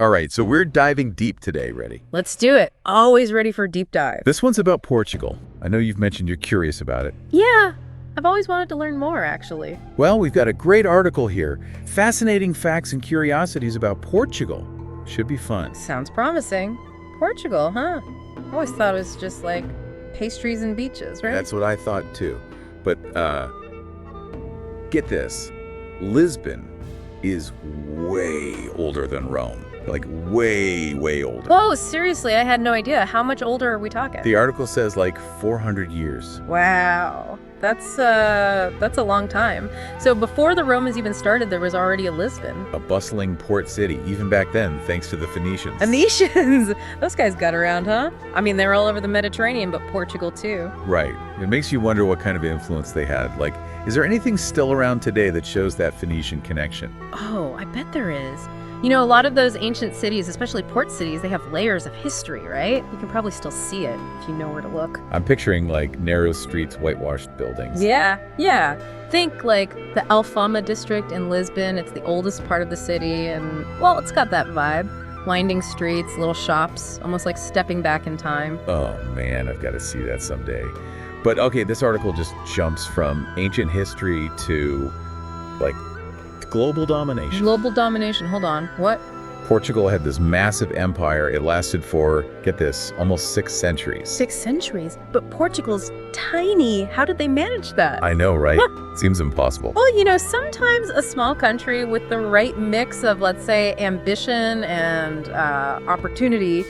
All right, so we're diving deep today. Ready? Let's do it. Always ready for a deep dive. This one's about Portugal. I know you've mentioned you're curious about it. Yeah, I've always wanted to learn more, actually. Well, we've got a great article here. Fascinating facts and curiosities about Portugal. Should be fun. Sounds promising. Portugal, huh? I always thought it was just like pastries and beaches, right? That's what I thought too. But get this. Lisbon is way older than Rome. Like way, way older. Oh, seriously, I had no idea. How much older are we talking? The article says like 400 years. Wow. That's a long time. So before the Romans even started, there was already a Lisbon. A bustling port city, even back then, thanks to the Phoenicians. Phoenicians! Those guys got around, huh? I mean, they were all over the Mediterranean, but Portugal too. Right. It makes you wonder what kind of influence they had. Like, is there anything still around today that shows that Phoenician connection? Oh, I bet there is. You know, a lot of those ancient cities, especially port cities, they have layers of history, right? You can probably still see it if you know where to look. I'm picturing like narrow streets, whitewashed buildings. Yeah. Think like the Alfama district in Lisbon. It's the oldest part of the city, and, well, it's got that vibe. Winding streets, little shops, almost like stepping back in time. Oh man, I've got to see that someday. But okay, this article just jumps from ancient history to like global domination. Global domination, hold on, what? Portugal had this massive empire. It lasted for, get this, almost 6 centuries. 6 centuries? But Portugal's tiny. How did they manage that? I know, right? Seems impossible. Well, you know, sometimes a small country with the right mix of, let's say, ambition and opportunity,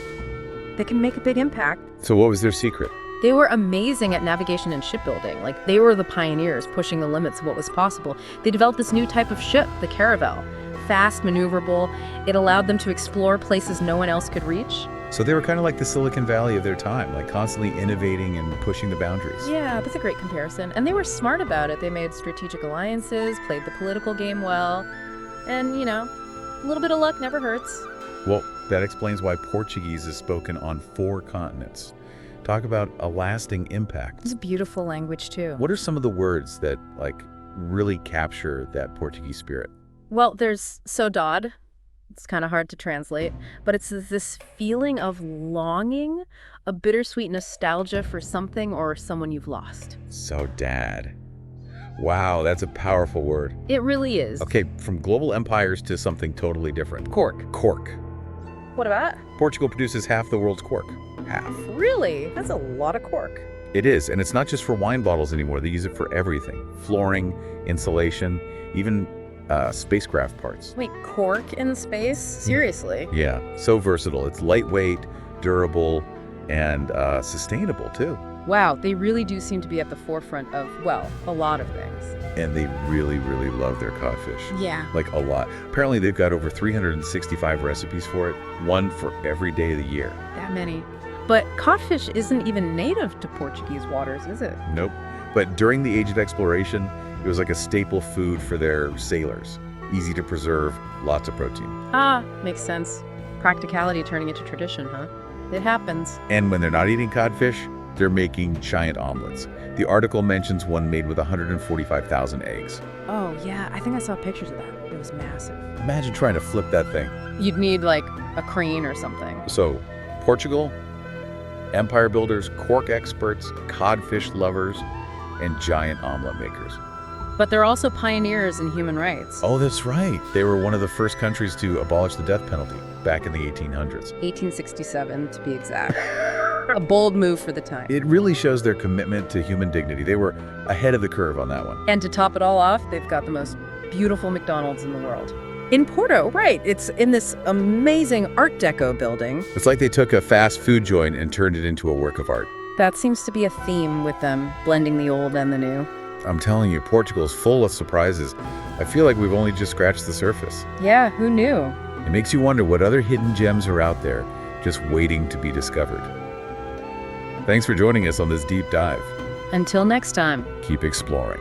they can make a big impact. So what was their secret? They were amazing at navigation and shipbuilding. Like, they were the pioneers pushing the limits of what was possible. They developed this new type of ship, the caravel. Fast, maneuverable. It allowed them to explore places no one else could reach. So they were kind of like the Silicon Valley of their time, like constantly innovating and pushing the boundaries. Yeah, that's a great comparison. And they were smart about it. They made strategic alliances, played the political game well, and, you know, a little bit of luck never hurts. Well, that explains why Portuguese is spoken on 4 continents. Talk about a lasting impact. It's a beautiful language, too. What are some of the words that, like, really capture that Portuguese spirit? Well, there's saudade. It's kind of hard to translate, but it's this feeling of longing, a bittersweet nostalgia for something or someone you've lost. Saudade. Wow, that's a powerful word. It really is. Okay, from global empires to something totally different. Cork. Cork. What about? Portugal produces half the world's cork. Half. Really? That's a lot of cork. It is, and it's not just for wine bottles anymore. They use it for everything. Flooring, insulation, even spacecraft parts. Wait, cork in space? Seriously? Yeah, so versatile. It's lightweight, durable, and sustainable too. Wow, they really do seem to be at the forefront of, well, a lot of things. And they really, really love their codfish. Yeah. Like a lot. Apparently they've got over 365 recipes for it, one for every day of the year. That many. But codfish isn't even native to Portuguese waters, is it? Nope. But during the age of exploration, it was like a staple food for their sailors. Easy to preserve, lots of protein. Ah, makes sense. Practicality turning into tradition, huh? It happens. And when they're not eating codfish, they're making giant omelets. The article mentions one made with 145,000 eggs. Oh, yeah, I think I saw pictures of that. It was massive. Imagine trying to flip that thing. You'd need, like, a crane or something. So, Portugal, empire builders, cork experts, codfish lovers, and giant omelet makers. But they're also pioneers in human rights. Oh, that's right. They were one of the first countries to abolish the death penalty back in the 1800s. 1867, to be exact. A bold move for the time. It really shows their commitment to human dignity. They were ahead of the curve on that one. And to top it all off, they've got the most beautiful McDonald's in the world. In Porto, right. It's in this amazing Art Deco building. It's like they took a fast food joint and turned it into a work of art. That seems to be a theme with them, blending the old and the new. I'm telling you, Portugal's full of surprises. I feel like we've only just scratched the surface. Yeah, who knew? It makes you wonder what other hidden gems are out there just waiting to be discovered. Thanks for joining us on this deep dive. Until next time. Keep exploring.